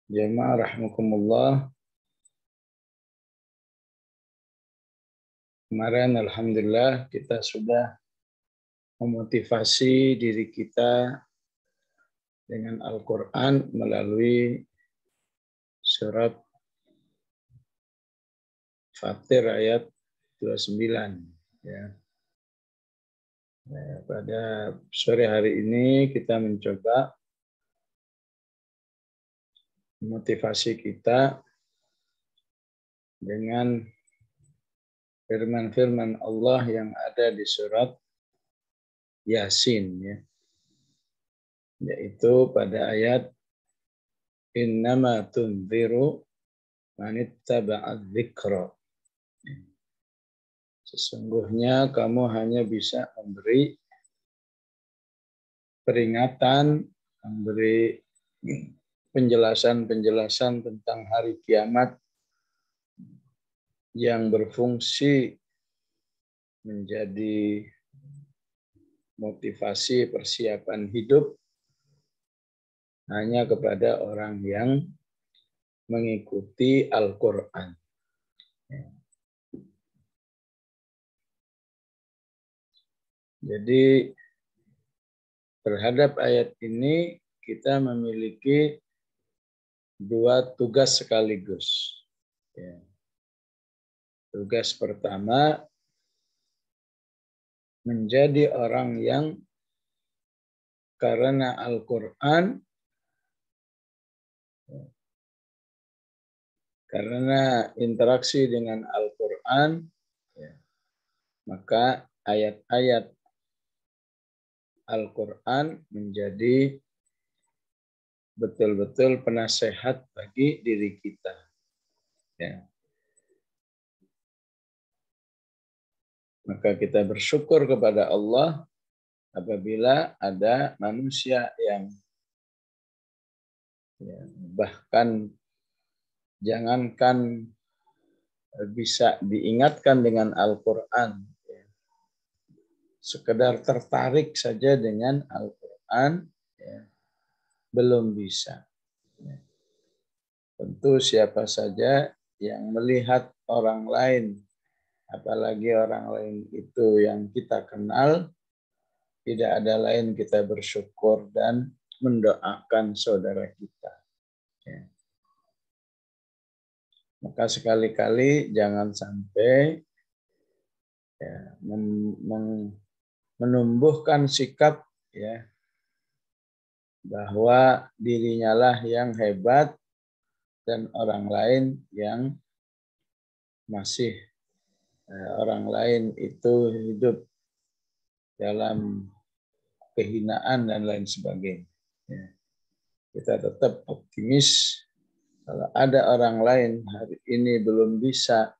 Jemaah rahimakumullah. Kemarin alhamdulillah kita sudah memotivasi diri kita dengan Al-Qur'an melalui surat Fatir ayat 29 ya. Pada sore hari ini kita mencoba motivasi kita dengan firman-firman Allah yang ada di surat Yasin ya. Yaitu pada ayat innama tunziru manittaba'a dzikra. Sesungguhnya kamu hanya bisa memberi peringatan, memberi penjelasan-penjelasan tentang hari kiamat yang berfungsi menjadi motivasi persiapan hidup hanya kepada orang yang mengikuti Al-Quran. Jadi terhadap ayat ini kita memiliki dua tugas sekaligus. Tugas pertama, menjadi orang yang karena Al-Quran, karena interaksi dengan Al-Quran, maka ayat-ayat Al-Quran menjadi betul-betul penasehat bagi diri kita. Maka kita bersyukur kepada Allah apabila ada manusia yang bahkan jangankan bisa diingatkan dengan Al-Quran, sekedar tertarik saja dengan Al-Quran, belum bisa. Tentu siapa saja yang melihat orang lain, apalagi orang lain itu yang kita kenal, tidak ada lain kita bersyukur dan mendoakan saudara kita. Maka sekali-kali jangan sampai menumbuhkan sikap bahwa dirinya lah yang hebat dan orang lain yang masih orang lain itu hidup dalam kehinaan dan lain sebagainya. Kita tetap optimis kalau ada orang lain hari ini belum bisa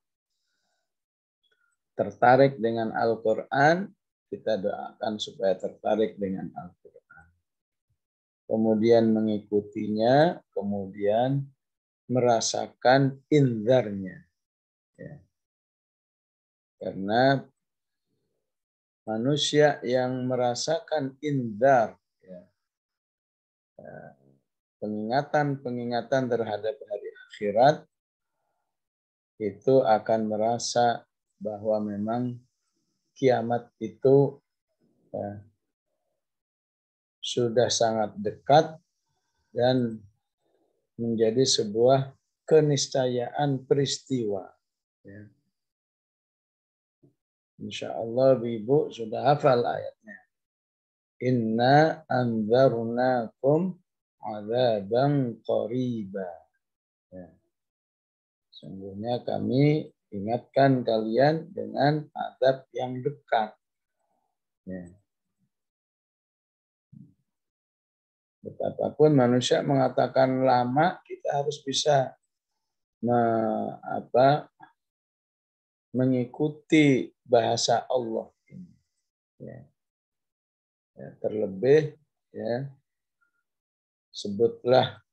tertarik dengan Al-Quran, kita doakan supaya tertarik dengan Al-Quran. Kemudian mengikutinya, kemudian merasakan indzarnya. Karena manusia yang merasakan indzar, peningatan-peningatan terhadap hari akhirat, itu akan merasa bahwa memang kiamat itu sudah sangat dekat dan menjadi sebuah keniscayaan peristiwa. Insya Allah Ibu sudah hafal ayatnya. Inna anzarnakum adzaban qariba. Sungguhnya kami ingatkan kalian dengan azab yang dekat. Betapapun manusia mengatakan lama, kita harus bisa mengikuti bahasa Allah ini. Terlebih sebutlah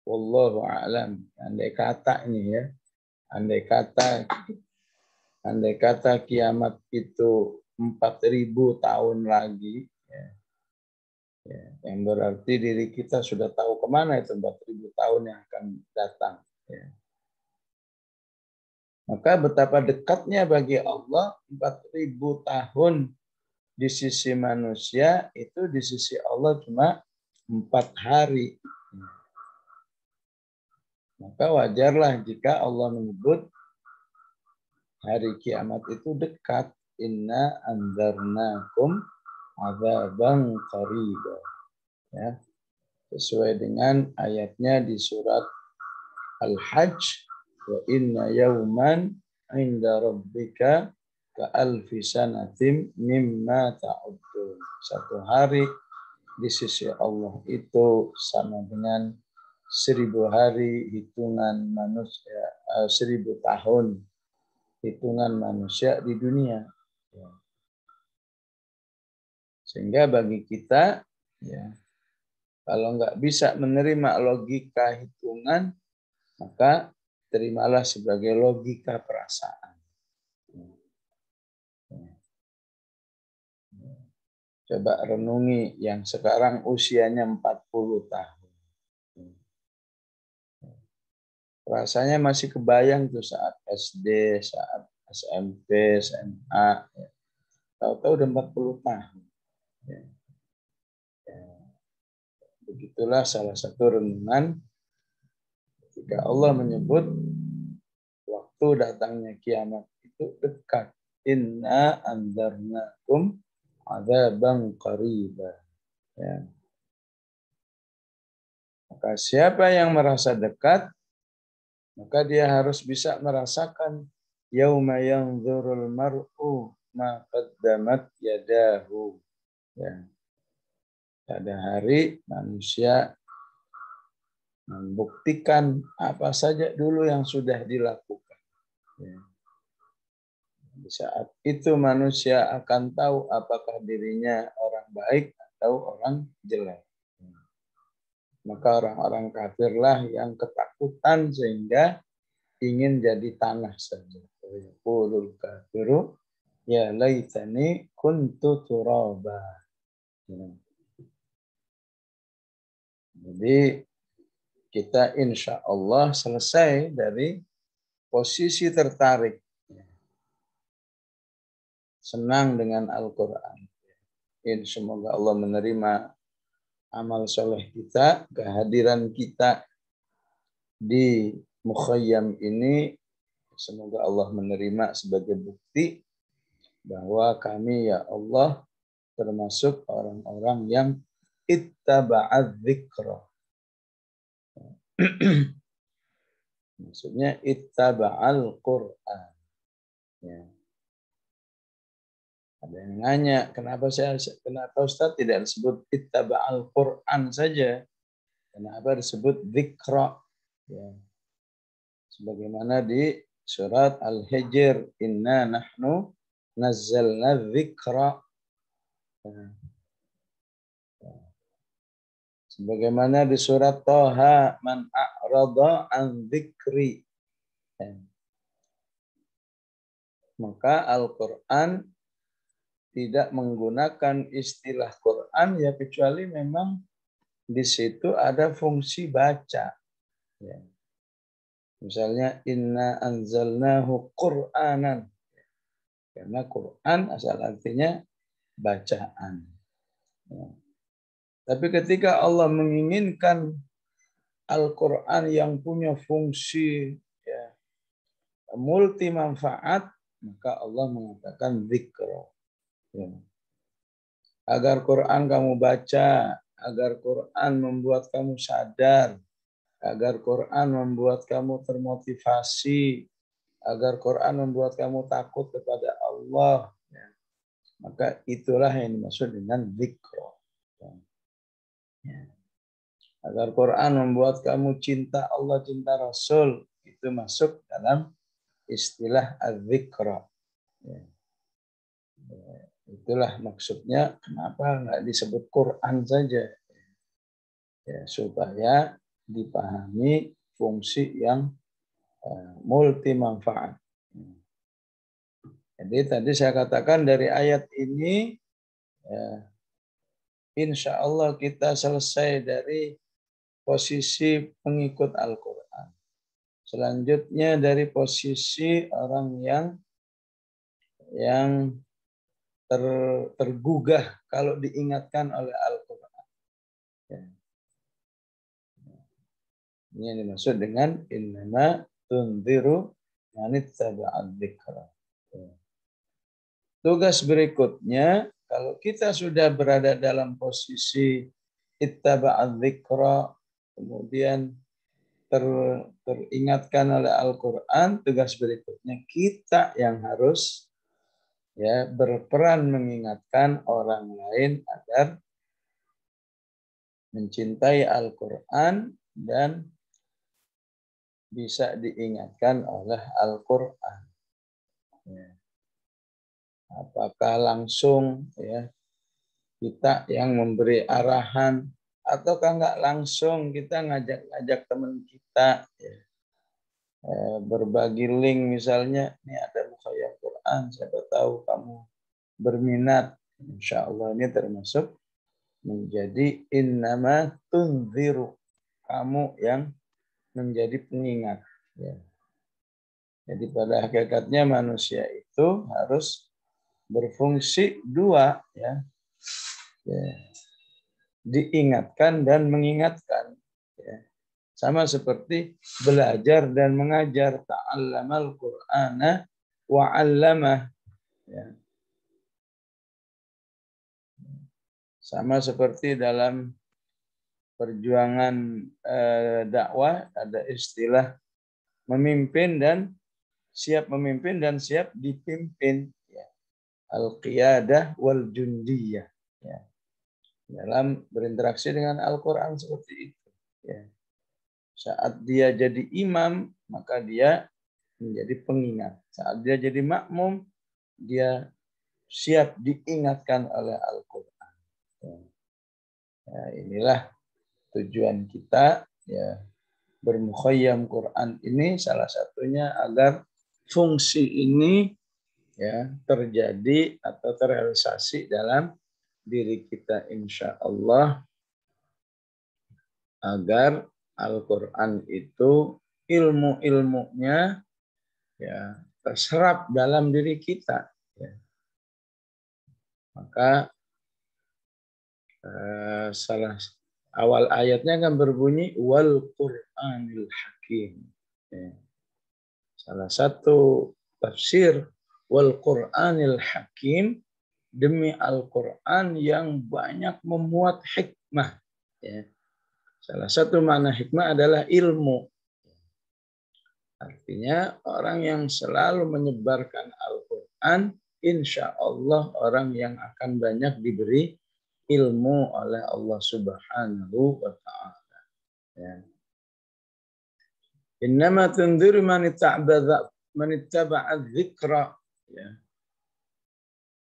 wallahu a'lam, andai kata ini andai kata kiamat itu 4.000 tahun lagi, Yang berarti diri kita sudah tahu kemana itu 4.000 tahun yang akan datang. Ya. Maka betapa dekatnya bagi Allah 4.000 tahun di sisi manusia, itu di sisi Allah cuma 4 hari. Maka wajarlah jika Allah menyebut hari kiamat itu dekat. Inna anzarnakum adzaban qariba. Ya. Sesuai dengan ayatnya di surat Al-Hajj, wa inna yawman 'inda rabbika ka alfi sanatin mimma ta'uddun. Satu hari di sisi Allah itu sama dengan 1000 hari hitungan manusia, 1000 tahun hitungan manusia di dunia. Sehingga bagi kita, ya, kalau nggak bisa menerima logika hitungan, maka terimalah sebagai logika perasaan. Coba renungi yang sekarang usianya 40 tahun. Rasanya masih kebayang tuh saat SD, saat SMP, SMA. Tahu-tahu udah 40 tahun. Begitulah salah satu renungan ketika Allah menyebut waktu datangnya kiamat itu dekat. Inna anzarnakum adzaban qariba. Ya. Maka siapa yang merasa dekat, maka dia harus bisa merasakan yauma yanzurul mar'u ma qaddamat yadahu. Ya. Pada hari manusia membuktikan apa saja dulu yang sudah dilakukan. Ya. Di saat itu manusia akan tahu apakah dirinya orang baik atau orang jelek. Maka orang-orang kafirlah yang ketakutan sehingga ingin jadi tanah saja. Yaqulul kafiru ya laitani kuntu turaba. Jadi kita insya Allah selesai dari posisi tertarik. Senang dengan Al-Quran. Semoga Allah menerima amal soleh kita, kehadiran kita di Mukhayyam ini. Semoga Allah menerima sebagai bukti bahwa kami ya Allah termasuk orang-orang yang ittaba'adz dzikra. Maksudnya ittaba'al Qur'an. Ya. Ada yang nanya, kenapa Ustaz tidak disebut ittaba'al Qur'an saja? Kenapa disebut dzikra? Ya. Sebagaimana di surat Al-Hijr, inna nahnu nazzalna dzikra. Sebagaimana di surat Thaha, man a'rada an dzikri. Maka Al-Quran tidak menggunakan istilah Quran ya kecuali memang di situ ada fungsi baca. Ya. Misalnya inna anzalnahu Qur'anan. Karena Quran asal artinya bacaan. Ya. Tapi ketika Allah menginginkan Al-Quran yang punya fungsi ya, multi manfaat, maka Allah mengatakan dzikra. Ya. Agar Quran kamu baca, agar Quran membuat kamu sadar, agar Quran membuat kamu termotivasi, agar Quran membuat kamu takut kepada Allah. Ya. Maka itulah yang dimaksud dengan dzikra. Ya. Agar Quran membuat kamu cinta Allah, cinta Rasul, itu masuk dalam istilah az-dzikra. Ya. Itulah maksudnya kenapa nggak disebut Quran saja. Ya, supaya dipahami fungsi yang multi manfaat. Jadi tadi saya katakan dari ayat ini ya, insya Allah kita selesai dari posisi pengikut Al-Quran. Selanjutnya dari posisi orang yang tergugah kalau diingatkan oleh Al-Quran. Ya. Ini yang dimaksud dengan innama tunziru manittaba'a dzikra. Tugas berikutnya, kalau kita sudah berada dalam posisi ittaba'a dzikra, kemudian teringatkan oleh Al-Quran, tugas berikutnya kita yang harus berperan mengingatkan orang lain agar mencintai Al-Quran dan bisa diingatkan oleh Al-Quran. Apakah langsung kita yang memberi arahan, ataukah nggak langsung kita ngajak teman kita berbagi link, misalnya ini ada Mukhayam Quran, siapa tahu kamu berminat, insya Allah ini termasuk menjadi innama tunziru, kamu yang menjadi pengingat. Jadi pada hakikatnya manusia itu harus berfungsi dua, diingatkan dan mengingatkan. Sama seperti belajar dan mengajar, ta'allamal Qur'ana wa 'allamah. Sama seperti dalam perjuangan dakwah ada istilah memimpin dan siap memimpin dan siap dipimpin. Al-qiyadah wal jundiyah. Dalam berinteraksi dengan Al-Quran seperti itu. Saat dia jadi imam, maka dia menjadi pengingat. Saat dia jadi makmum, dia siap diingatkan oleh Al-Quran. Inilah tujuan kita bermukhayyam Quran ini, salah satunya agar fungsi ini terjadi atau terrealisasi dalam diri kita, insya Allah, agar Al-Quran itu ilmu-ilmunya terserap dalam diri kita. Maka salah awal ayatnya kan berbunyi wal Qur'anil Hakim. Salah satu tafsir wal Qur'anil Hakim, demi Al-Quran yang banyak memuat hikmah. Salah satu makna hikmah adalah ilmu. Artinya orang yang selalu menyebarkan Al-Quran, insya Allah orang yang akan banyak diberi ilmu oleh Allah Subhanahu wa Ta'ala. Innama tunziru man ittaba'a dzikra.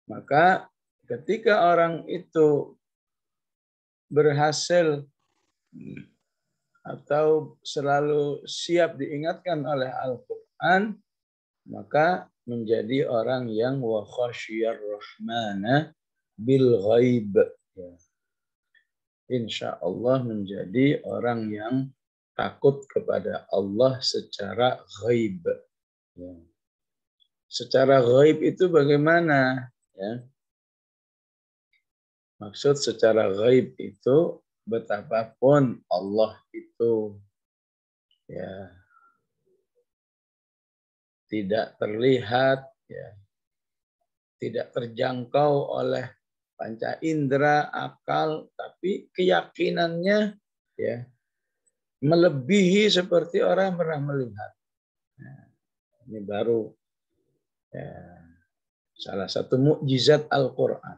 Maka ketika orang itu berhasil atau selalu siap diingatkan oleh Al-Quran, maka menjadi orang yang wa khasyiyar rahmana bil ghaib. Insya Allah menjadi orang yang takut kepada Allah secara ghaib. Secara ghaib itu bagaimana? Maksud secara ghaib itu betapapun Allah itu tidak terlihat, tidak terjangkau oleh panca indera, akal, tapi keyakinannya melebihi seperti orang pernah melihat. Ini baru salah satu mukjizat Al-Quran.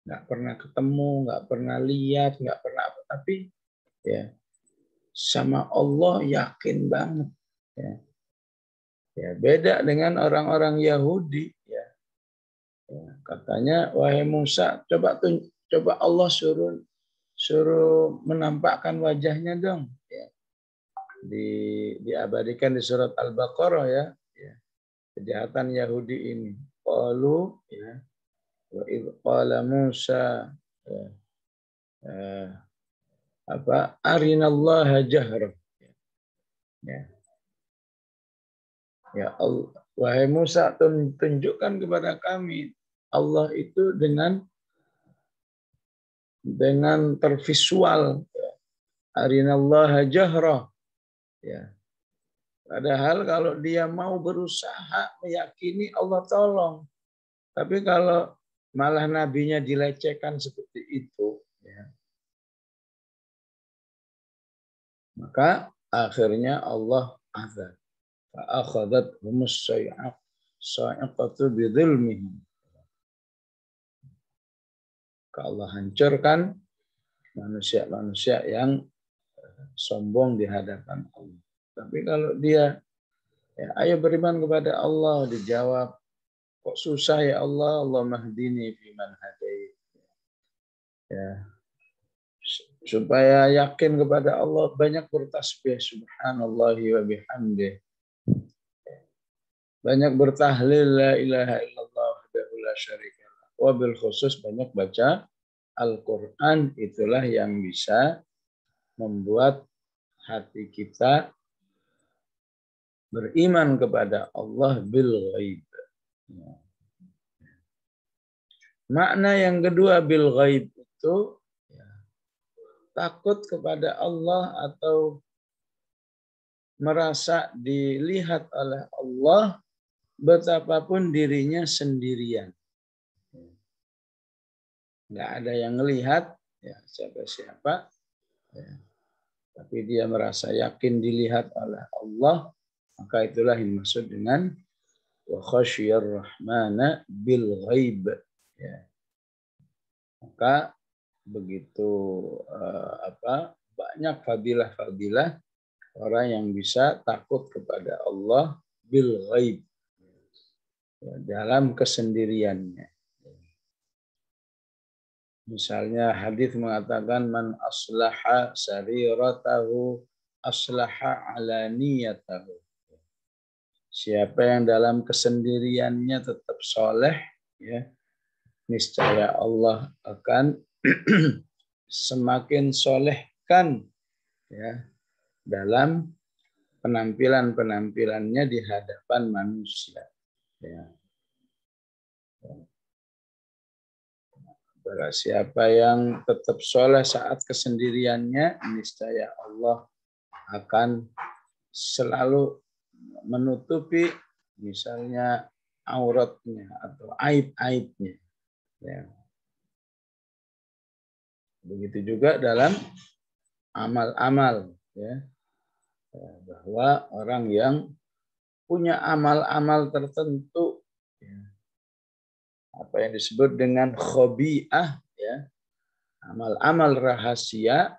Nggak pernah ketemu, nggak pernah lihat, nggak pernah apa, tapi sama Allah yakin banget. Beda dengan orang-orang Yahudi. Katanya, wahai Musa, coba Allah suruh menampakkan wajahnya dong. Diabadikan di surat Al-Baqarah kejahatan Yahudi ini. Qalu wa idh qala Musa arinallaha jahra. Ya. Ya Allah, wahai Musa, tunjukkan kepada kami Allah itu dengan tervisual. Arinallaha jahra. Ya. Padahal kalau dia mau berusaha meyakini Allah tolong. Tapi kalau malah nabinya dilecehkan seperti itu, ya, maka akhirnya Allah azab. Fa'akhadhathumus sa'iqatu bidzulmihim. Allah hancurkan manusia-manusia yang sombong di hadapan Allah. Tapi kalau dia, ya, ayo beriman kepada Allah, dijawab, kok susah ya Allah, Allah mahdini fiman hadait. Ya. Supaya yakin kepada Allah, banyak bertasbih subhanallahi wa bihamdih. Banyak bertahlil la ilaha illallah wahdahu la syarikalah. Wabil khusus banyak baca Al-Quran, itulah yang bisa membuat hati kita beriman kepada Allah bil ghaib. Makna yang kedua bil ghaib itu ya, takut kepada Allah atau merasa dilihat oleh Allah betapapun dirinya sendirian. Nggak ada yang melihat, ya, siapa-siapa. Ya. Tapi dia merasa yakin dilihat oleh Allah, maka itulah yang dimaksud dengan wa khasyiyar rahmana bil ghaib. Ya. Maka begitu banyak fadilah-fadilah orang yang bisa takut kepada Allah bil ghaib, ya, dalam kesendiriannya. Misalnya hadis mengatakan man aslaha sariratahu aslaha alaniyatahu. Siapa yang dalam kesendiriannya tetap soleh, ya, niscaya Allah akan semakin solehkan, ya, dalam penampilannya di hadapan manusia. Ya. Barang siapa yang tetap soleh saat kesendiriannya, niscaya Allah akan selalu menutupi misalnya auratnya atau aib-aibnya. Ya. Begitu juga dalam amal-amal, ya. Bahwa orang yang punya amal-amal tertentu, ya, apa yang disebut dengan khobi'ah, ya, amal-amal rahasia,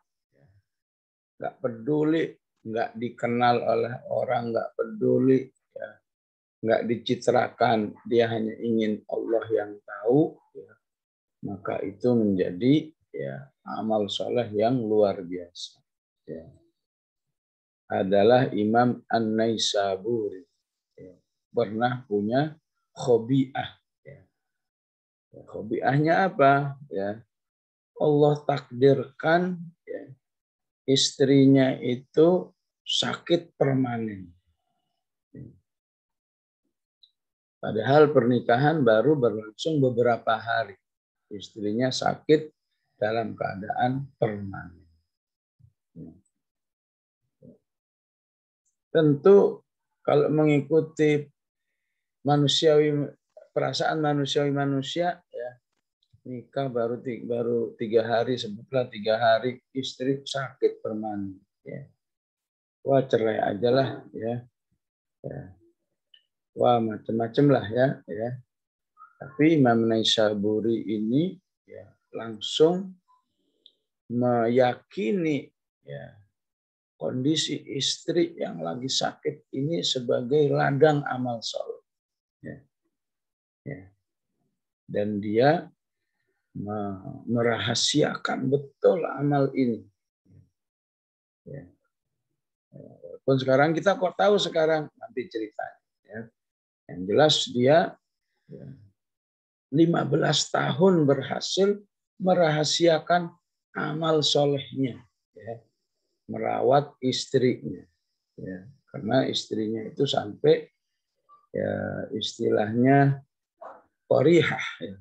nggak peduli, nggak dikenal oleh orang, nggak peduli, ya, nggak dicitrakan, dia hanya ingin Allah yang tahu, ya, maka itu menjadi, ya, amal soleh yang luar biasa. Ya. Adalah Imam An-Naisaburi, ya, pernah punya khobi'ah. Khobiahnya apa? Ya, Allah takdirkan, ya, istrinya itu sakit permanen. Padahal pernikahan baru berlangsung beberapa hari. Istrinya sakit dalam keadaan permanen. Tentu kalau mengikuti perasaan manusiawi manusia, ya, nikah baru 3 hari, sebutlah 3 hari istri sakit permanen, ya. Wah, cerai aja lah, ya. Ya. Wah, macam-macam lah, ya. Tapi Imam Naisaburi ini, ya, langsung meyakini, ya, kondisi istri yang lagi sakit ini sebagai ladang amal soleh. Ya. Ya. Dan dia merahasiakan betul amal ini. Ya. Walaupun sekarang kita kok tahu sekarang, nanti ceritanya. Ya. Yang jelas dia, ya, 15 tahun berhasil merahasiakan amal solehnya, ya, merawat istrinya, ya, karena istrinya itu sampai ya istilahnya qorihah, ya.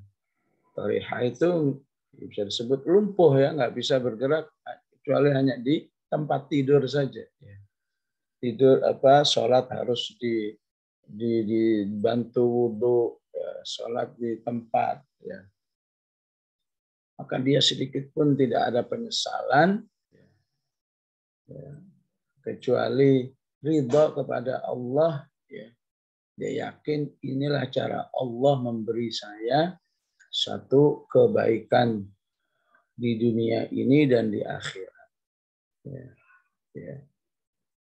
Qorihah itu bisa disebut lumpuh, ya, nggak bisa bergerak kecuali hanya di tempat tidur saja, ya. Tidur sholat harus dibantu wudhu, ya, sholat di tempat, ya. Maka dia sedikit pun tidak ada penyesalan, ya, kecuali ridho kepada Allah, ya. Dia yakin inilah cara Allah memberi saya satu kebaikan di dunia ini dan di akhirat. Ya, ya.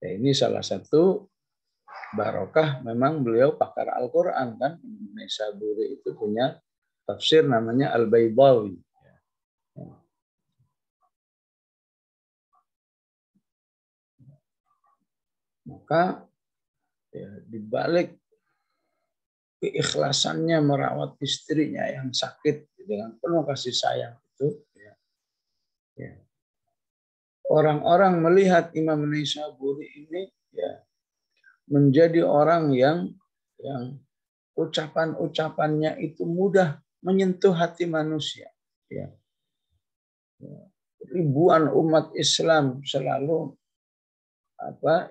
Ya, ini salah satu barokah, memang beliau pakar Al-Quran kan. Naisaburi itu punya tafsir namanya Al-Baydawi. Maka ya, dibalik keikhlasannya merawat istrinya yang sakit dengan penuh kasih sayang itu, ya, ya. Orang-orang melihat Imam Naisaburi ini, ya, menjadi orang yang ucapan-ucapannya itu mudah menyentuh hati manusia. Ya. Ribuan umat Islam selalu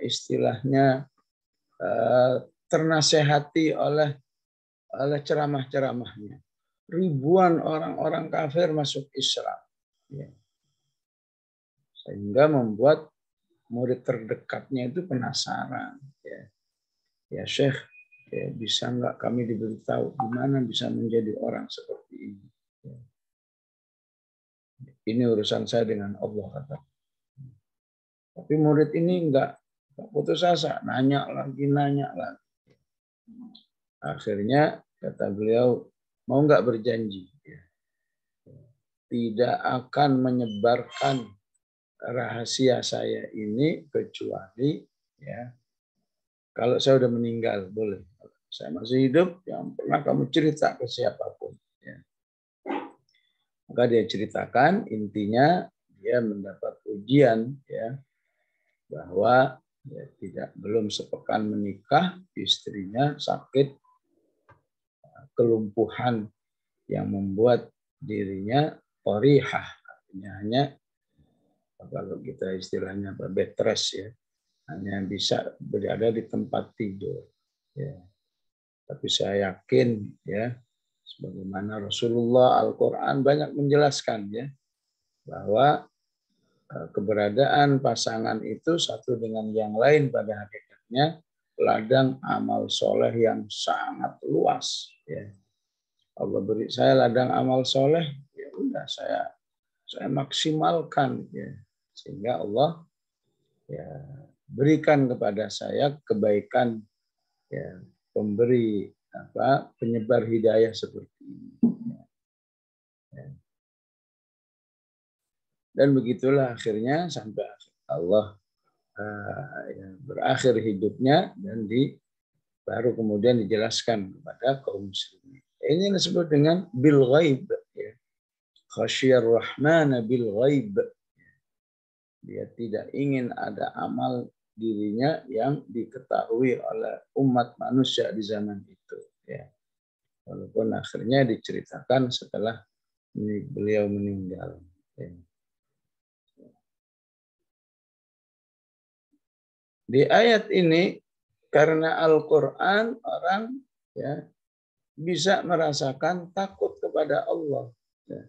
istilahnya ternasehati oleh ceramah-ceramahnya. Ribuan orang-orang kafir masuk Islam. Ya. Sehingga membuat murid terdekatnya itu penasaran. Ya, ya Syekh, ya, bisa nggak kami diberitahu gimana bisa menjadi orang seperti ini? Ya. Ini urusan saya dengan Allah, kata. Tapi murid ini enggak putus asa, nanya lagi. Akhirnya kata beliau, mau nggak berjanji? Ya. Tidak akan menyebarkan rahasia saya ini kecuali, ya, kalau saya udah meninggal, boleh. Saya masih hidup, yang pernah kamu cerita ke siapapun. Ya. Maka dia ceritakan, intinya dia mendapat ujian, ya, bahwa ya, belum sepekan menikah, istrinya sakit kelumpuhan yang membuat dirinya qorihah, artinya hanya kalau kita istilahnya bed rest, ya, hanya bisa berada di tempat tidur. Ya. Tapi saya yakin, ya, sebagaimana Rasulullah Al-Quran banyak menjelaskan, ya, bahwa keberadaan pasangan itu satu dengan yang lain pada hakikatnya ladang amal soleh yang sangat luas. Ya. Allah beri saya ladang amal soleh, ya udah saya maksimalkan, ya, sehingga Allah, ya, berikan kepada saya kebaikan, ya, pemberi penyebar hidayah seperti ini. Ya. Dan begitulah akhirnya sampai Allah ya, berakhir hidupnya dan baru kemudian dijelaskan kepada kaum muslimin. Ini disebut dengan bil ghaib, ya. Khasyar rahmana bil ghaib. Dia tidak ingin ada amal dirinya yang diketahui oleh umat manusia di zaman itu, ya. Walaupun akhirnya diceritakan setelah beliau meninggal. Ya. Di ayat ini, karena Al-Quran, orang, ya, bisa merasakan takut kepada Allah. Ya.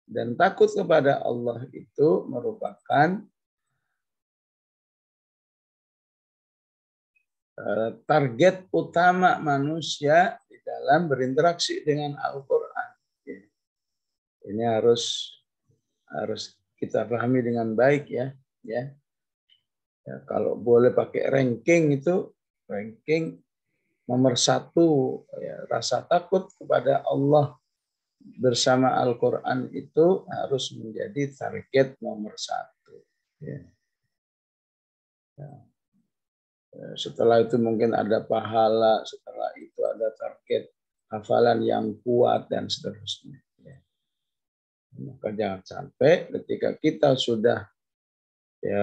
Dan takut kepada Allah itu merupakan target utama manusia di dalam berinteraksi dengan Al-Quran. Ya. Ini harus kita pahami dengan baik, ya. Ya. Ya, kalau boleh pakai ranking itu, ranking nomor 1, ya, rasa takut kepada Allah bersama Al-Quran itu harus menjadi target nomor 1. Ya. Ya. Setelah itu mungkin ada pahala, setelah itu ada target hafalan yang kuat dan seterusnya. Ya. Maka jangan sampai ketika kita sudah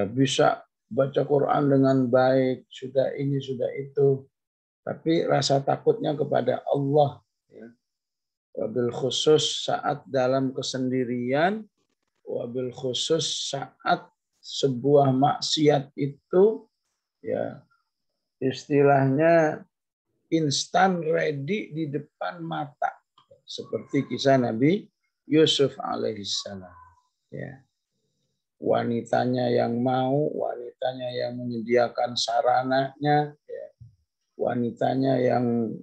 bisa baca Quran dengan baik, sudah ini, sudah itu, tapi rasa takutnya kepada Allah, wabil khusus saat dalam kesendirian, wabil khusus saat sebuah maksiat itu istilahnya instan ready di depan mata, seperti kisah Nabi Yusuf alaihissalam. Wanitanya yang mau, wanitanya yang menyediakan sarananya, wanitanya yang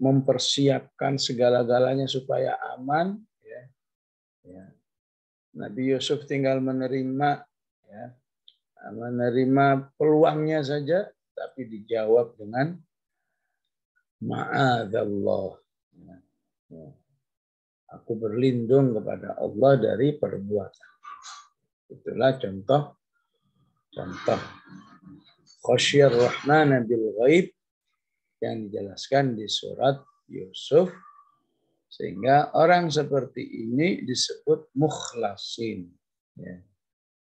mempersiapkan segala-galanya supaya aman. Nabi Yusuf tinggal menerima peluangnya saja, tapi dijawab dengan ma'adzallah. Aku berlindung kepada Allah dari perbuatan. Itulah contoh khasyir rahmana bil ghaib yang dijelaskan di surat Yusuf, sehingga orang seperti ini disebut mukhlasin.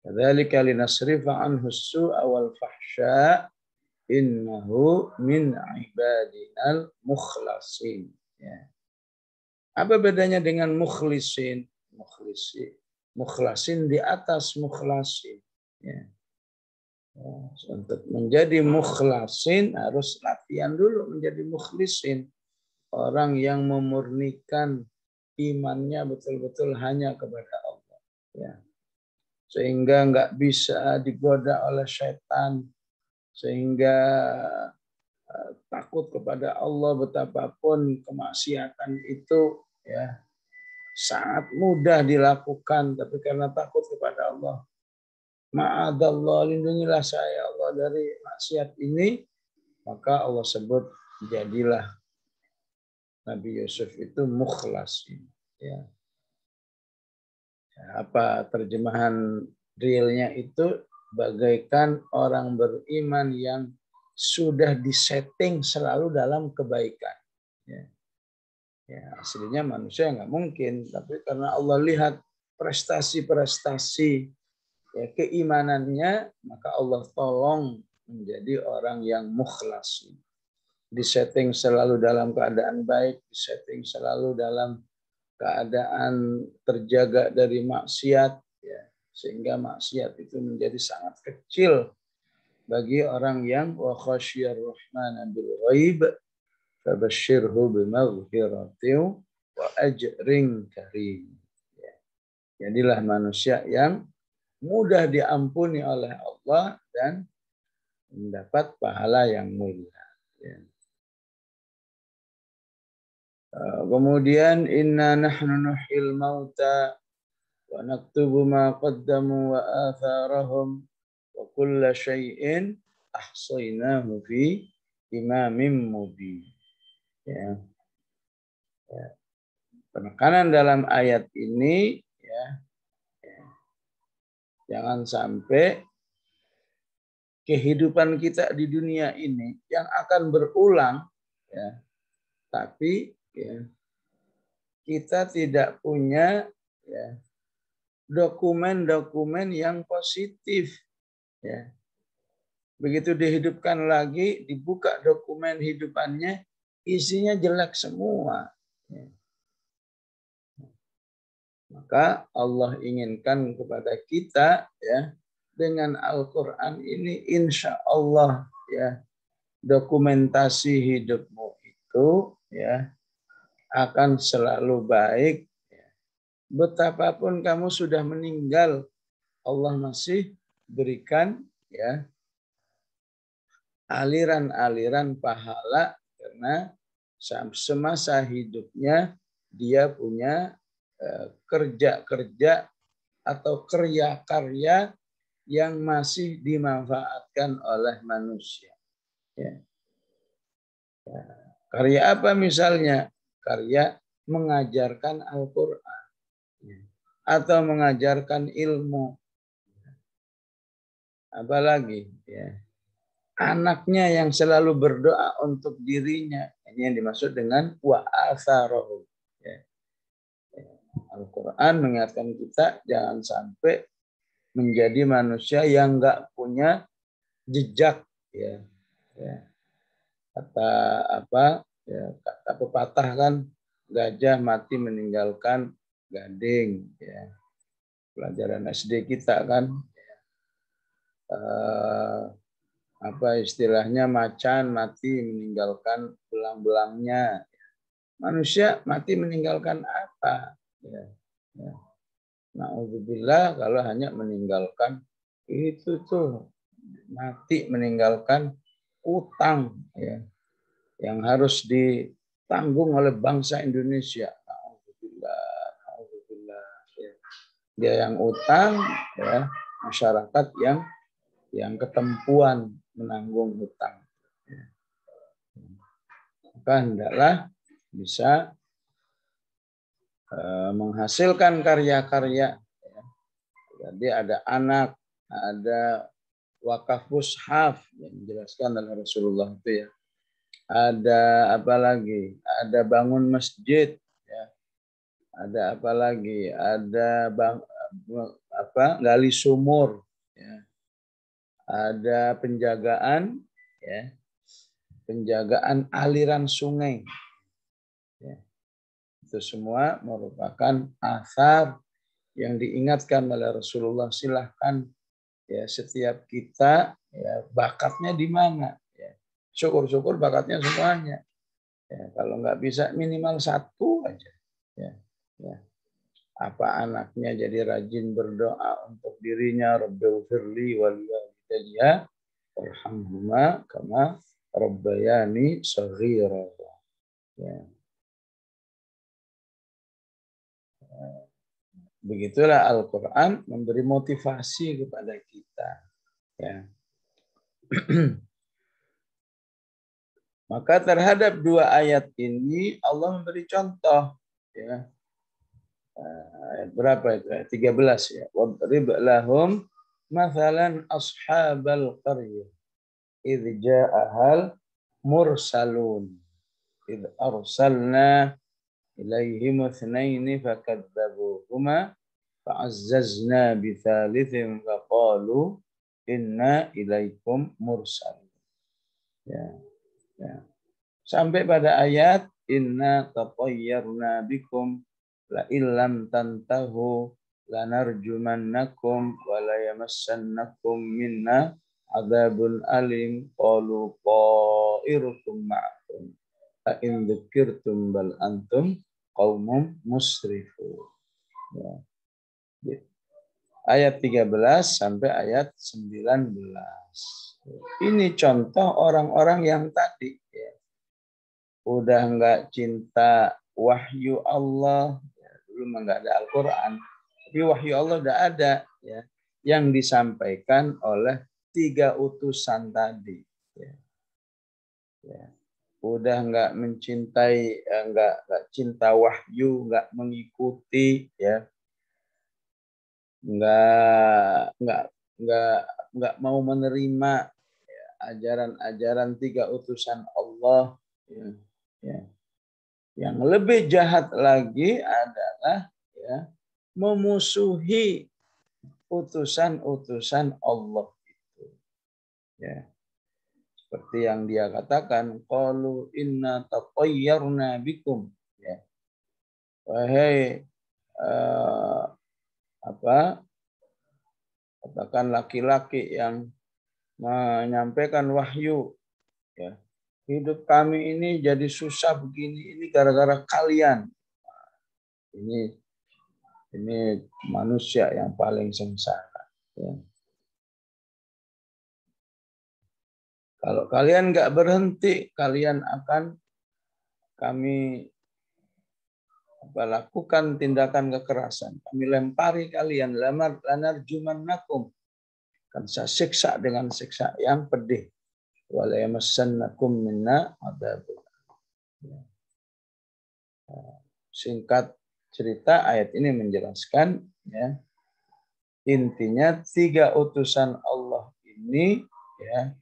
Kadzalika linasrifa anhu as-su'a wal fahsya innahu min ibadinal mukhlasin. Apa bedanya dengan mukhlisin? Mukhlasin di atas mukhlasin. Untuk menjadi mukhlasin harus latihan dulu menjadi mukhlisin. Orang yang memurnikan imannya betul-betul hanya kepada Allah. Sehingga nggak bisa digoda oleh setan. Sehingga takut kepada Allah betapapun kemaksiatan itu sangat mudah dilakukan, tapi karena takut kepada Allah, ma'adallah, lindungilah saya Allah dari maksiat ini, maka Allah sebut jadilah Nabi Yusuf itu mukhlasin. Apa terjemahan realnya itu? Bagaikan orang beriman yang sudah disetting selalu dalam kebaikan. Aslinya manusia nggak mungkin, tapi karena Allah lihat prestasi-prestasi keimanannya, maka Allah tolong menjadi orang yang mukhlas. Disetting selalu dalam keadaan baik, disetting selalu dalam keadaan terjaga dari maksiat, sehingga maksiat itu menjadi sangat kecil bagi orang yang wa khasyir rahmana bil ghaib fabashshirhu bimaghfiratin wa ajrin karim. Jadilah manusia yang mudah diampuni oleh Allah dan mendapat pahala yang mulia. Kemudian inna nahnu nuhyil mauta wa naktubu ma qaddamu wa atharahum wa kulla syai'in ahsaynahu fi imamin mubin. Penekanan dalam ayat ini jangan sampai kehidupan kita di dunia ini yang akan berulang, tapi kita tidak punya dokumen-dokumen yang positif. Begitu dihidupkan lagi, dibuka dokumen hidupannya, isinya jelek semua. Maka Allah inginkan kepada kita dengan Al-Quran ini insya Allah dokumentasi hidupmu itu akan selalu baik. Betapapun kamu sudah meninggal, Allah masih berikan aliran-aliran pahala karena semasa hidupnya dia punya kerja-kerja atau karya-karya yang masih dimanfaatkan oleh manusia. Karya apa misalnya? Karya mengajarkan Al-Quran atau mengajarkan ilmu. Apalagi anaknya yang selalu berdoa untuk dirinya. Ini yang dimaksud dengan wa atharahu. Al-Quran mengingatkan kita jangan sampai menjadi manusia yang nggak punya jejak, ya. Kata apa? Ya, kata pepatah kan, gajah mati meninggalkan gading. Ya. Pelajaran SD kita kan, apa istilahnya, macan mati meninggalkan belang-belangnya. Manusia mati meninggalkan apa? Ya. Ya. Na'udzubillah kalau hanya meninggalkan itu tuh, mati meninggalkan utang, ya, yang harus ditanggung oleh bangsa Indonesia. Na'udzubillah, na'udzubillah. Ya. Dia yang utang, ya, masyarakat yang ketempuan menanggung hutang. Ya. Maka hendaklah bisa menghasilkan karya-karya. Jadi ada anak, ada wakaf mushaf yang dijelaskan oleh Rasulullah itu, ya. Ada apa lagi? Ada bangun masjid, ya. Ada apa lagi? Ada gali sumur, ya. Ada penjagaan, ya. Penjagaan aliran sungai. Ya. Itu semua merupakan asar yang diingatkan oleh Rasulullah. Silahkan, ya, setiap kita, ya, bakatnya di mana, ya. Syukur-syukur bakatnya semuanya, ya. Kalau nggak bisa minimal satu aja, ya. Ya. Apa anaknya jadi rajin berdoa untuk dirinya, Rabbighfirli wal walidayya warhamhuma kama rabbayani shaghira. Ya. Begitulah Al-Quran memberi motivasi kepada kita. Ya. Maka terhadap dua ayat ini Allah memberi contoh. Ya. Ayat berapa itu? Ayat 13, ya. Wadrib lahum mathalan ashabal qaryah idh ja'ahal mursalun idh arsalna ilaihim itsnaini fakadzabuhuma fa'azzazna bitsalitsin faqalu inna ilaikum mursalun. Ya, ya. Sampai pada ayat inna tatayyarna bikum la illam tantahu lanarjumannakum wa la yamassannakum minna adzabun alim qalu qa'irukum ma'akum fa in dzukirtum bal antum qaumum musrifun. Ya. Ayat 13 sampai ayat 19. Ini contoh orang-orang yang tadi, ya, udah nggak cinta wahyu Allah, ya, dulu nggak ada Al-Quran, tapi wahyu Allah udah ada, ya, yang disampaikan oleh 3 utusan tadi. Ya. Ya. Udah nggak mencintai, nggak cinta wahyu, nggak mengikuti, ya, nggak mau menerima, ya, ajaran-ajaran 3 utusan Allah. Ya. Ya. Yang lebih jahat lagi adalah, ya, memusuhi utusan-utusan Allah itu. Ya. Seperti yang dia katakan, qalu inna tatayyarna bikum. Ya. Wahai katakan laki-laki yang menyampaikan wahyu, ya. Hidup kami ini jadi susah begini, ini gara-gara kalian. Ini manusia yang paling sengsara. Ya. Kalau kalian nggak berhenti, kalian akan kami lakukan tindakan kekerasan. Kami lempari kalian, lanarjumannakum. Akan saya siksa dengan siksa yang pedih. Wala yamassannakum minna adzabun. Singkat cerita, ayat ini menjelaskan, ya, intinya 3 utusan Allah ini, ya,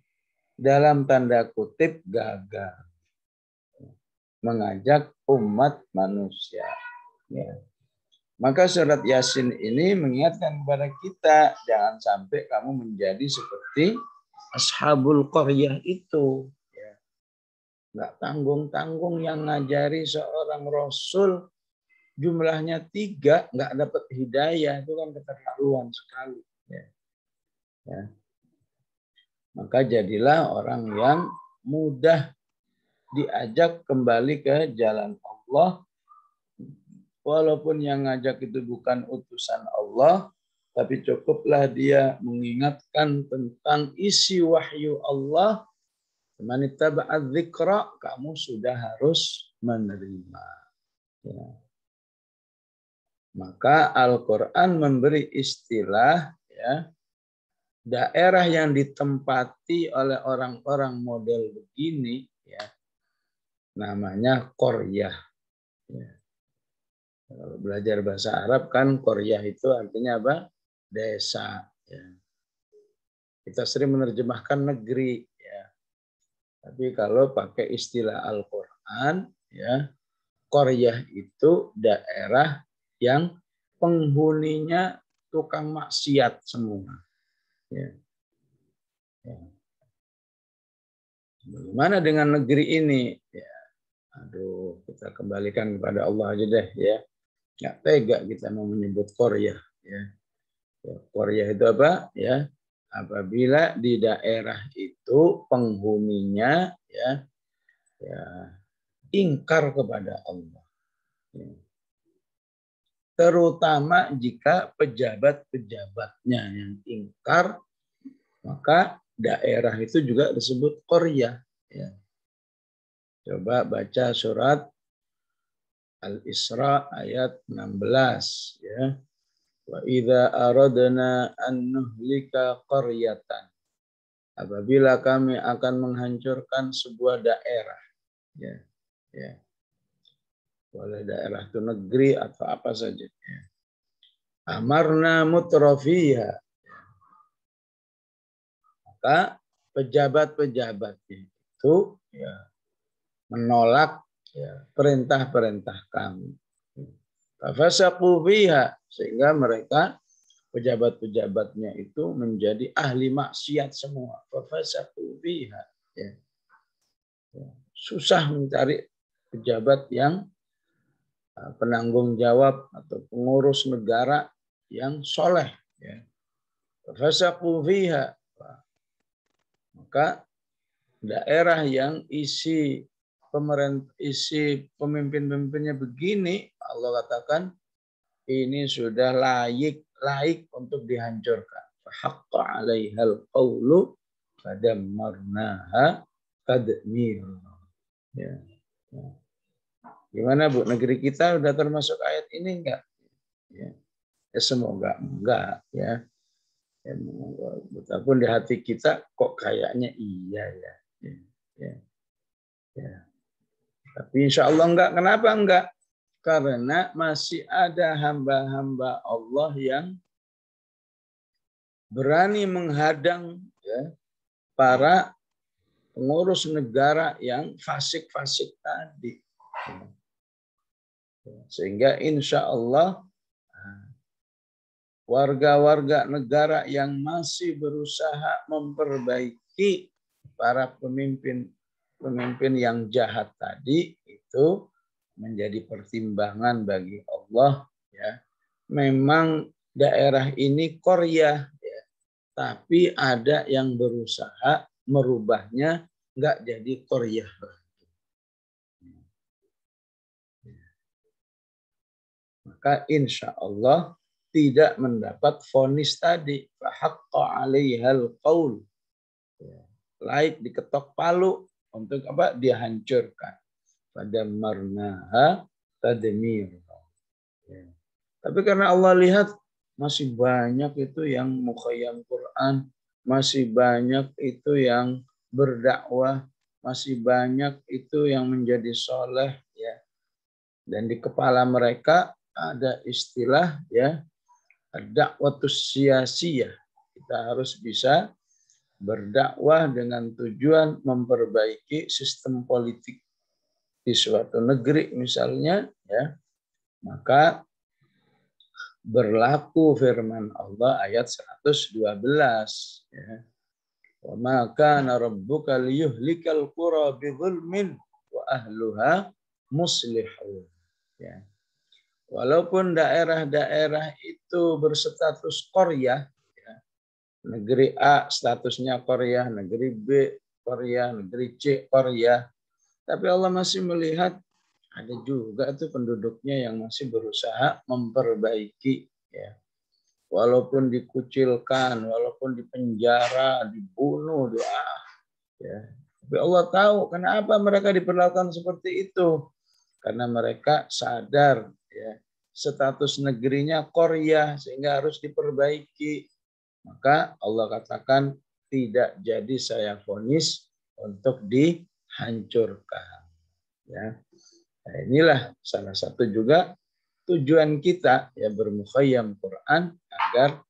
dalam tanda kutip gagal mengajak umat manusia, ya. Maka surat Yasin ini mengingatkan kepada kita, jangan sampai kamu menjadi seperti ashabul qaryah itu. Ya. Nggak tanggung-tanggung yang ngajari seorang Rasul jumlahnya 3, nggak dapat hidayah, itu kan keterlaluan sekali. Ya. Ya. Maka jadilah orang yang mudah diajak kembali ke jalan Allah, walaupun yang ngajak itu bukan utusan Allah, tapi cukuplah dia mengingatkan tentang isi wahyu Allah. Man ittaba'a dzikra, kamu sudah harus menerima. Ya. Maka Al-Quran memberi istilah, ya, daerah yang ditempati oleh orang-orang model begini, ya, namanya qaryah. Ya. Kalau belajar bahasa Arab kan qaryah itu artinya apa? Desa. Ya. Kita sering menerjemahkan negeri. Ya. Tapi kalau pakai istilah Al-Quran, ya, qaryah itu daerah yang penghuninya tukang maksiat semua. Ya. Ya. Bagaimana dengan negeri ini? Ya. Aduh, kita kembalikan kepada Allah aja deh, ya. Nggak tega kita mau menyebut qaryah. Ya. Qaryah itu apa? Ya, apabila di daerah itu penghuninya ya ingkar kepada Allah. Ya. Terutama jika pejabat-pejabatnya yang ingkar, maka daerah itu juga disebut qaryah. Ya. Coba baca surat Al-Isra ayat 16. Ya. Wa idza aradna an nuhlika qaryatan. Apabila kami akan menghancurkan sebuah daerah, ya, ya, boleh daerah itu negeri atau apa saja, ya. Amarna mutrafiha, maka pejabat-pejabatnya itu, ya, menolak, ya, perintah-perintah kami. Fafasaqu fiha, sehingga mereka pejabat-pejabatnya itu menjadi ahli maksiat semua. Fafasaqu fiha. Ya. Susah mencari pejabat yang penanggung jawab atau pengurus negara yang soleh. Ya. Fafasaqu fiha. Maka daerah yang isi pemimpin-pemimpinnya begini, Allah katakan ini sudah laik untuk dihancurkan. Fahaqqa 'alaihal qawlu fadammarnaha tadmir. Ya. Gimana Bu, negeri kita sudah termasuk ayat ini enggak? Ya. Semoga enggak, ya. Betapun di hati kita kok kayaknya iya ya. Ya. Ya. Tapi insya Allah enggak. Kenapa enggak? Karena masih ada hamba-hamba Allah yang berani menghadang, ya, para pengurus negara yang fasik-fasik tadi. Sehingga insya Allah warga-warga negara yang masih berusaha memperbaiki para pemimpin yang jahat tadi itu menjadi pertimbangan bagi Allah, ya. Memang daerah ini qaryah, ya, tapi ada yang berusaha merubahnya nggak jadi qaryah. Maka insya Allah tidak mendapat vonis tadi. Fahaqqa 'alaihal qaul. Laik diketok palu untuk apa? Dihancurkan. Fadammarnaha tadmir. Ya. Tapi karena Allah lihat masih banyak itu yang mukhayyam Quran, masih banyak itu yang berdakwah, masih banyak itu yang menjadi soleh, ya. Dan di kepala mereka ada istilah, ya, dakwatus siyasiyah. Kita harus bisa berdakwah dengan tujuan memperbaiki sistem politik di suatu negeri misalnya, ya. Maka berlaku firman Allah ayat 112. Ya. Wa ma kana rabbuka liyuhlikal qura bidzulmin wa ahluha muslihun. Ya. Walaupun daerah-daerah itu berstatus qaryah, ya, negeri A statusnya qaryah, negeri B qaryah, negeri C qaryah, tapi Allah masih melihat ada juga tuh penduduknya yang masih berusaha memperbaiki, ya. Walaupun dikucilkan, walaupun dipenjara, dibunuh, ya. Tapi Allah tahu kenapa mereka diperlakukan seperti itu. Karena mereka sadar, ya, status negerinya qaryah sehingga harus diperbaiki. Maka Allah katakan tidak jadi saya vonis untuk dihancurkan. Ya. Nah, inilah salah satu juga tujuan kita ya bermukhayyam Quran agar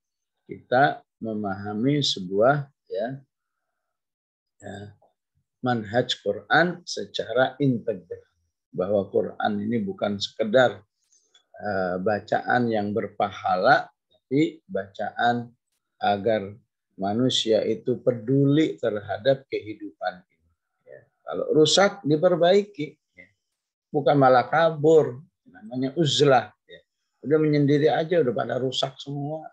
kita memahami sebuah ya manhaj Quran secara integral, bahwa Quran ini bukan sekedar bacaan yang berpahala, tapi bacaan agar manusia itu peduli terhadap kehidupan ini. Ya. Kalau rusak diperbaiki, ya. Bukan malah kabur, namanya uzlah. Ya. Udah menyendiri aja, udah pada rusak semua,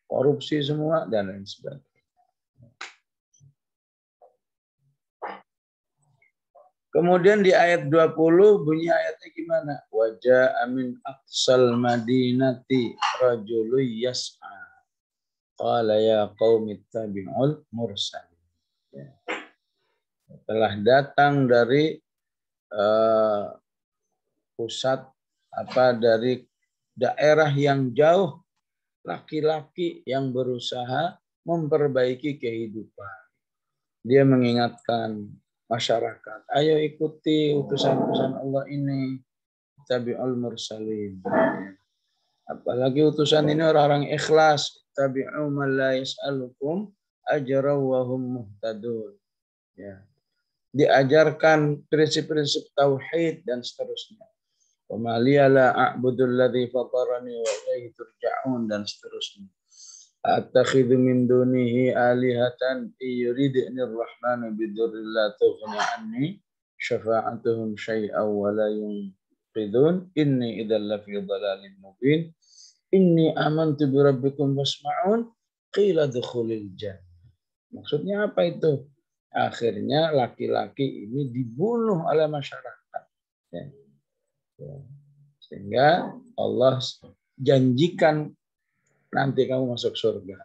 korupsi semua dan lain sebagainya. Kemudian di ayat 20 bunyi ayatnya gimana? Wajah amin aqsal madinati rajulu yas'a. Qala ya qaumi ittabi'ul mursalin. Ya. Telah datang dari pusat dari daerah yang jauh laki-laki yang berusaha memperbaiki kehidupan. Dia mengingatkan masyarakat, ayo ikuti utusan-utusan Allah ini, tabi'ul mursalin. Apalagi utusan ini orang-orang ikhlas, tabi'u man la yas'alukum ajra wa hum muhtadun. Ya. Diajarkan prinsip-prinsip tauhid dan seterusnya. Wa ma liya la a'budul ladzi fatarani wa ilaihi turja'un dan seterusnya. Attakhidhu min dunihi alihatan yuridnir rahmanu bidurri la tughni anni syafa'atuhum syai'aw wa la yunqidun inni idzal lafi dhalalin mubin inni amantu bi rabbikum wasma'un qila dukhulil jannah. Maksudnya apa itu? Akhirnya laki-laki ini dibunuh oleh masyarakat. Ya. Sehingga Allah janjikan nanti kamu masuk surga.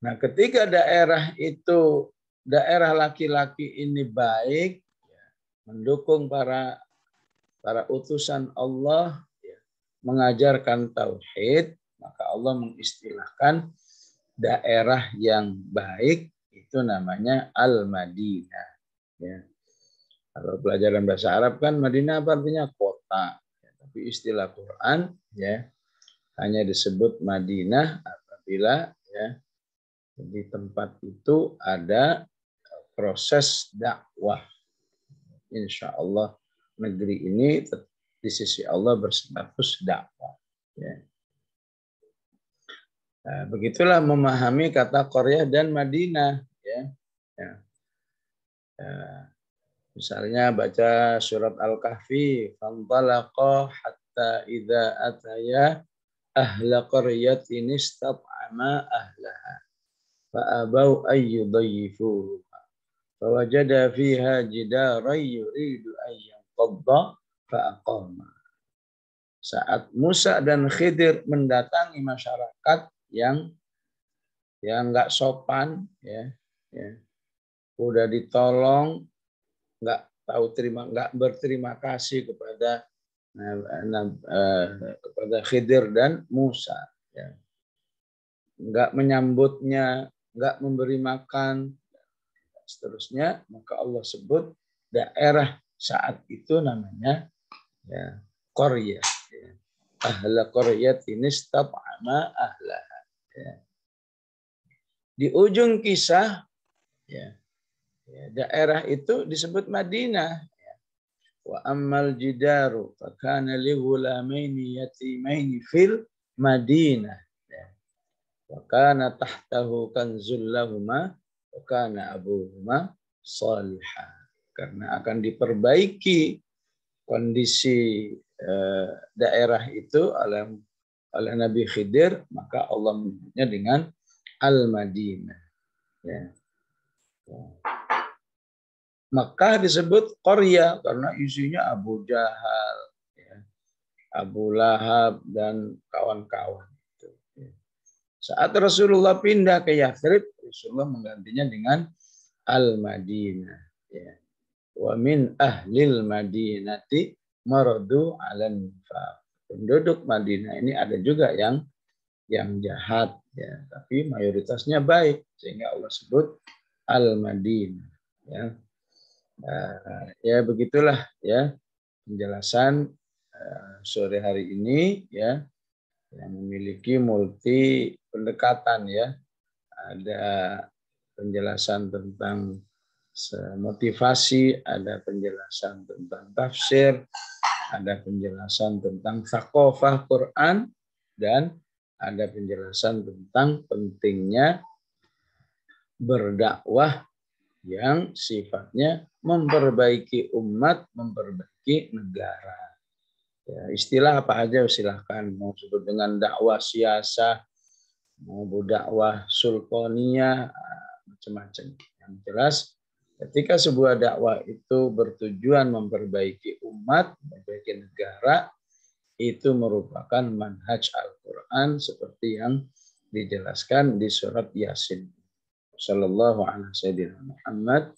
Nah, ketika daerah itu, daerah laki-laki ini baik, mendukung para utusan Allah, mengajarkan tauhid, maka Allah mengistilahkan daerah yang baik itu namanya Al-Madinah. Ya. Kalau pelajaran bahasa Arab kan Madinah artinya kota. Tapi istilah Quran ya hanya disebut Madinah apabila ya di tempat itu ada proses dakwah. Insya Allah negeri ini di sisi Allah berstatus dakwah. Ya. Nah, begitulah memahami kata Qaryah dan Madinah. Ya. Ya. Misalnya baca surat Al-Kahfi, fantalaqa hatta idza ataya ahla qaryatin istat'ama ahlaha fa abau ay yudayyifuhu fa wajada fiha jidaran yuridu an yanqadda fa aqama. Saat Musa dan Khidir mendatangi masyarakat yang enggak sopan ya, udah ditolong nggak berterima kasih kepada Khidir dan Musa, ya. Nggak menyambutnya, nggak memberi makan, seterusnya, maka Allah sebut daerah saat itu namanya ya, Qaryah. Ya. Ahla qaryatin istat'ama ahlaha. Ya. Di ujung kisah, ya, daerah itu disebut Madinah. Wa ammal jidaru fakana li ghulamaini yatimaini fil Madinah. Wa kana tahtahu kanzul lahuma wa kana abuhuma salihah. Karena akan diperbaiki kondisi daerah itu oleh Nabi Khidir, maka Allah menyebutnya dengan Al-Madinah. Ya. Makkah disebut Qarya karena isinya Abu Jahal, ya, Abu Lahab, dan kawan-kawan. Saat Rasulullah pindah ke Yathrib, Rasulullah menggantinya dengan Al-Madinah. Ya. Wa min ahlil Madinati maradu 'alan nifaq. Penduduk Madinah ini ada juga yang jahat, ya, tapi mayoritasnya baik, sehingga Allah sebut Al-Madinah. Ya. Ya begitulah ya penjelasan sore hari ini ya, yang memiliki multi pendekatan ya. Ada penjelasan tentang motivasi, ada penjelasan tentang tafsir, ada penjelasan tentang thaqafah Quran, dan ada penjelasan tentang pentingnya berdakwah yang sifatnya memperbaiki umat, memperbaiki negara. Ya, istilah apa aja silahkan, mau sebut dengan dakwah siasah, mau dakwah sultaniyah, macam-macam. Yang jelas, ketika sebuah dakwah itu bertujuan memperbaiki umat, memperbaiki negara, itu merupakan manhaj Al-Quran seperti yang dijelaskan di surat Yasin. Sallallahu alaihi sayyidina Muhammad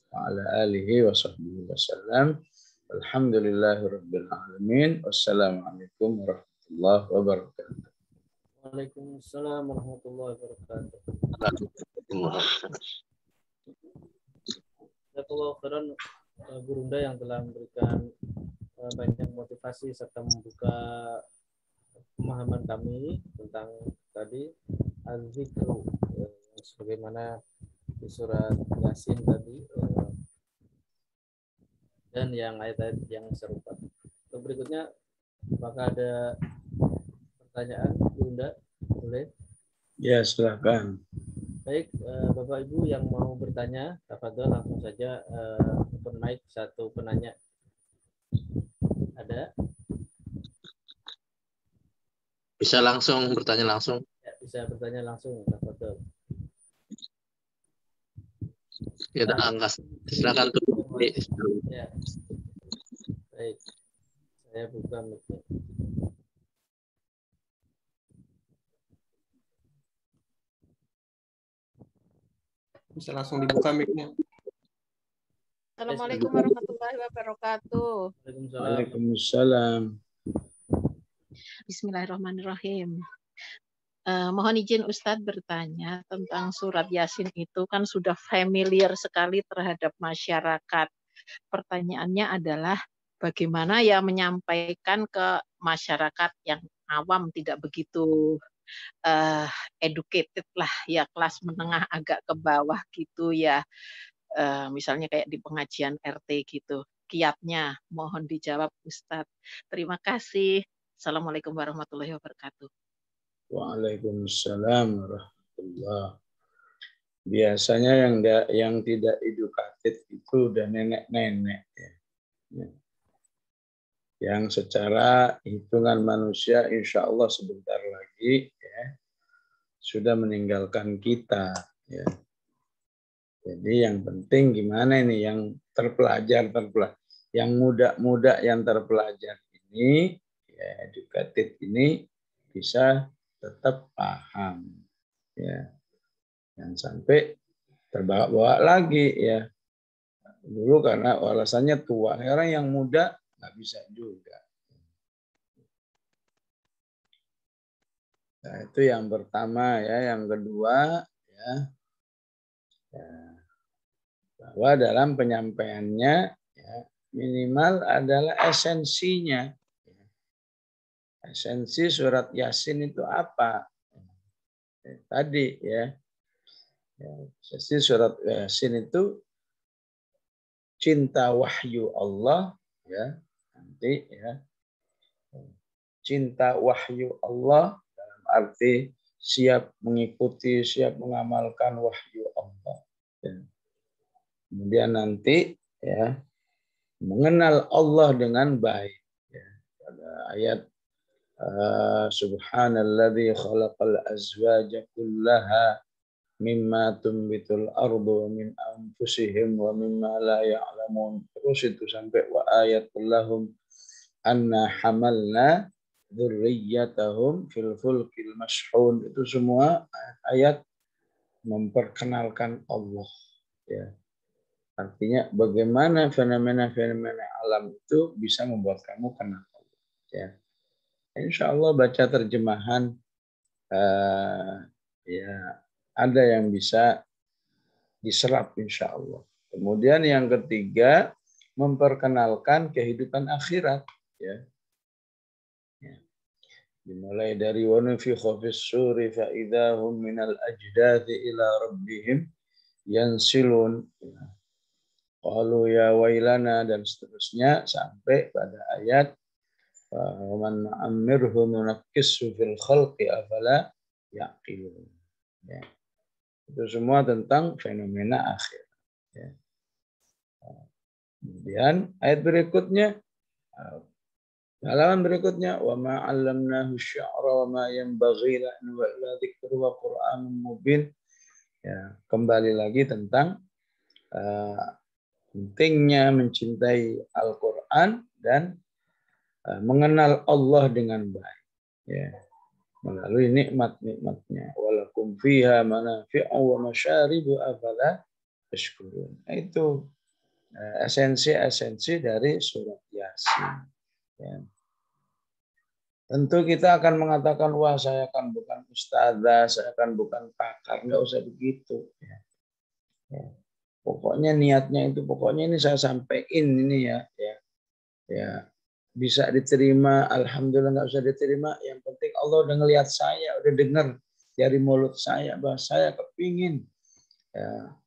wa ala alihi wa sahbihi wasallam. Alhamdulillahirabbil alamin. Wassalamualaikum warahmatullahi wabarakatuh. Waalaikumsalam warahmatullahi wabarakatuh. Jazakallahu khairan Gurunda yang telah memberikan banyak motivasi serta membuka pemahaman kami tentang tadi al-zikru, sebagaimana di surat Yasin tadi, dan yang ayat-ayat yang serupa. Berikutnya, apakah ada pertanyaan, Bunda? Boleh? Ya, silakan. Baik, Bapak Ibu yang mau bertanya, tafadhol langsung saja open mic satu penanya. Ada? Bisa langsung bertanya langsung. Ya, bisa bertanya langsung, tafadhol. Ya, angkas. Silakan tuh. Ya. Baik. Saya buka mic-nya. Bisa langsung dibuka mic-nya. Assalamualaikum warahmatullahi wabarakatuh. Waalaikumsalam. Bismillahirrahmanirrahim. Mohon izin Ustadz bertanya tentang surat Yasin itu kan sudah familiar sekali terhadap masyarakat. Pertanyaannya adalah bagaimana ya menyampaikan ke masyarakat yang awam, tidak begitu educated lah ya, kelas menengah agak ke bawah gitu ya, misalnya kayak di pengajian RT gitu. Kiatnya mohon dijawab Ustadz. Terima kasih. Assalamualaikum warahmatullahi wabarakatuh. Waalaikumsalam warahmatullahi. Biasanya yang tidak edukatif itu udah nenek-nenek ya. Yang secara hitungan manusia insya Allah sebentar lagi ya sudah meninggalkan kita ya. Jadi yang penting gimana ini yang terpelajar, yang muda-muda yang terpelajar ini ya, edukatif ini bisa tetap paham ya, jangan sampai terbawa-bawa lagi ya. Dulu karena alasannya tua, sekarang yang muda nggak bisa juga. Nah, itu yang pertama ya. Yang kedua ya, bahwa dalam penyampaiannya ya, minimal adalah esensinya. Esensi surat Yasin itu apa? Tadi ya, esensi surat Yasin itu cinta wahyu Allah ya nanti ya cinta wahyu Allah dalam arti siap mengikuti, siap mengamalkan wahyu Allah. Ya. Kemudian nanti ya mengenal Allah dengan baik. Ya. Pada ayat Subhanalladzi khalaqal azwaja kullaha mimma tumbitul ardu wa min anfusihim wa mimma la ya'lamun. Terus itu sampai wa ayatul lahum anna hamalna dzurriyyatahum fil fulkil mashhun. Itu semua ayat memperkenalkan Allah, ya. Artinya bagaimana fenomena-fenomena alam itu bisa membuat kamu kenal Allah, ya. Insya Allah baca terjemahan ya ada yang bisa diserap insya Allah. Kemudian yang ketiga memperkenalkan kehidupan akhirat, ya. Dimulai dari wa nufikha fis suri fa idahum minal ajdathi ila rabbihim yansilun. Qalu ya wailana dan seterusnya sampai pada ayat wa man na'ammirhu nunakkishu fil khalqi afala yaqilun. Ya. Itu semua tentang fenomena akhir. Ya. Kemudian ayat berikutnya, halaman berikutnya, wa ma 'allamnahu asy-syi'ra wa ma yanbaghi lahu illa dzikru wa qur'anun mubin. Ya, kembali lagi tentang pentingnya mencintai Al-Qur'an dan mengenal Allah dengan baik. Ya. Melalui nikmat-nikmatnya. Walakum fiha manafi'u wa masyaribu afala tashkurun. Itu esensi-esensi dari surat Yasin. Ya. Tentu kita akan mengatakan, wah saya kan bukan ustadzah, saya kan bukan pakar, nggak usah begitu. Ya. Ya. Pokoknya niatnya itu, pokoknya ini saya sampaikan ini ya, ya bisa diterima, alhamdulillah, nggak usah diterima. Yang penting Allah udah ngelihat saya, udah dengar dari mulut saya bahwa saya kepingin ya,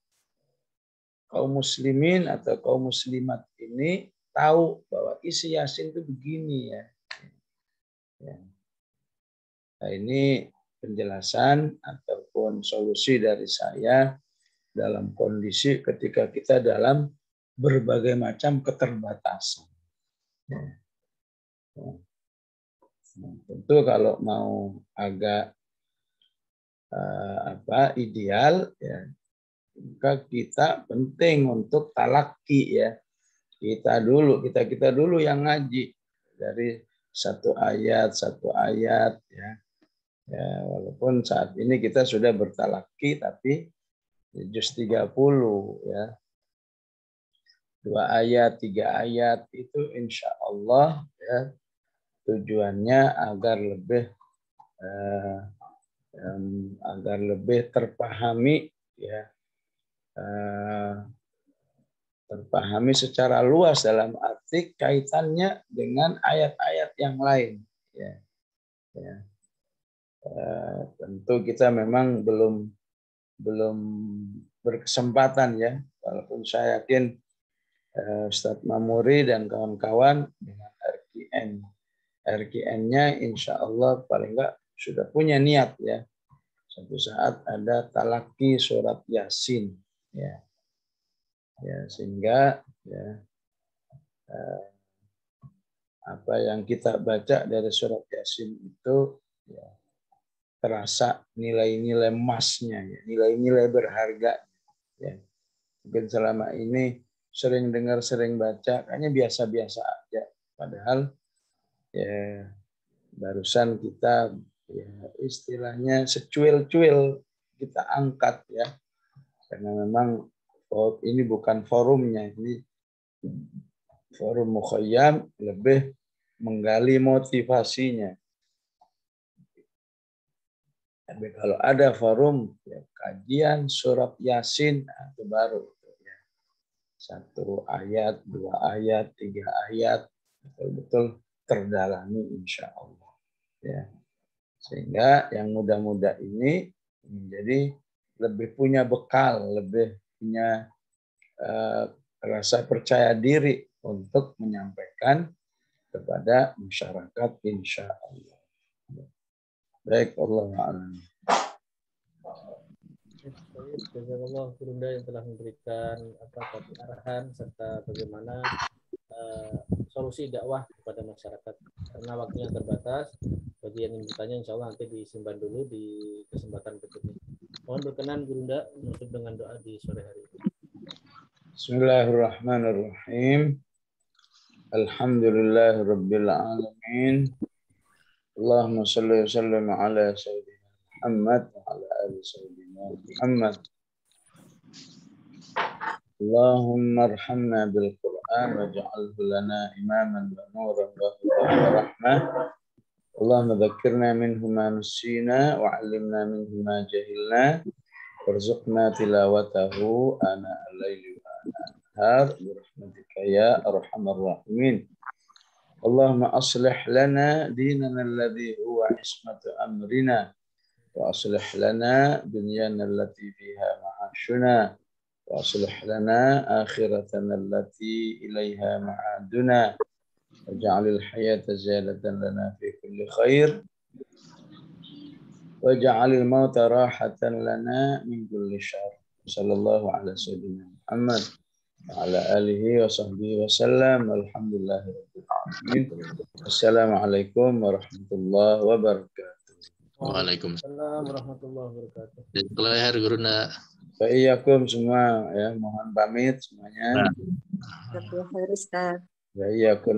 kaum muslimin atau kaum muslimat ini tahu bahwa isi Yasin itu begini ya. Nah, ini penjelasan ataupun solusi dari saya dalam kondisi ketika kita dalam berbagai macam keterbatasan. Nah, tentu kalau mau agak ideal ya, maka kita penting untuk talaki ya. Kita dulu yang ngaji dari satu ayat ya. Ya, walaupun saat ini kita sudah bertalaki tapi juz 30 ya. 2 ayat, 3 ayat itu insya Allah ya tujuannya agar lebih terpahami ya, terpahami secara luas dalam arti kaitannya dengan ayat-ayat yang lain ya. Ya. Tentu kita memang belum berkesempatan ya, walaupun saya yakin Ustadz Mamuri dan kawan-kawan dengan RKN-nya insya Allah paling enggak sudah punya niat ya. Suatu saat ada talaki surat Yasin ya. Ya sehingga ya apa yang kita baca dari surat Yasin itu ya, terasa nilai-nilai emasnya ya, nilai-nilai berharga ya. Mungkin selama ini sering dengar, sering baca, kayaknya biasa-biasa aja. Padahal ya barusan kita ya istilahnya secuil-cuil kita angkat ya. Karena memang ini bukan forumnya, ini forum Mukhayyam lebih menggali motivasinya. Tapi kalau ada forum ya, kajian surat Yasin itu baru ya. 1 ayat, 2 ayat, 3 ayat betul-betul terdalami insya Allah ya. Sehingga yang muda-muda ini menjadi lebih punya bekal, lebih punya rasa percaya diri untuk menyampaikan kepada masyarakat insya Allah. Baik, Allah a'lam. Jazakallah Gurunda yang telah memberikan arahan serta bagaimana solusi dakwah kepada masyarakat. Karena waktunya terbatas, bagi yang ingin bertanya insya Allah nanti disimpan dulu di kesempatan berikutnya. Mohon berkenan Gurunda menutup dengan doa di sore hari ini. Bismillahirrahmanirrahim. Alhamdulillahirabbil alamin. Allahumma shalli wa sallim ala sayyidina Muhammad wa ala ali sayyidina Muhammad. Allahumma arhamna bil Qur'an waj'alhu lana imaman wa nuran wa hudan wa rahmah. Allahumma dhakkirna minhu ma nusina wa 'allimna minhu ma jahilna warzuqna tilawatahu ana al-laili wa ana an-nahar bi rahmatika ya arhamar rahimin. Allahumma aslih lana dinana alladhi huwa ismatu amrina wa aslih lana dunyana allati fiha ma'ashuna wa aslih lana akhiratana allati ilaiha ma'aduna waj'alil hayata ziyadatan lana fi kulli khair waj'alil mauta rahatan lana min kulli syarr. Sallallahu ala sayyidina Muhammad wa ala alihi wa sahbihi wa sallam. Alhamdulillahirabbil alamin. Assalamualaikum warahmatullahi wabarakatuh. Waalaikumsalam warahmatullahi wabarakatuh. Jazakallah Gurunda. Wa'iyyakum semua ya, mohon pamit semuanya. Ustaz. Wa'iyyakum.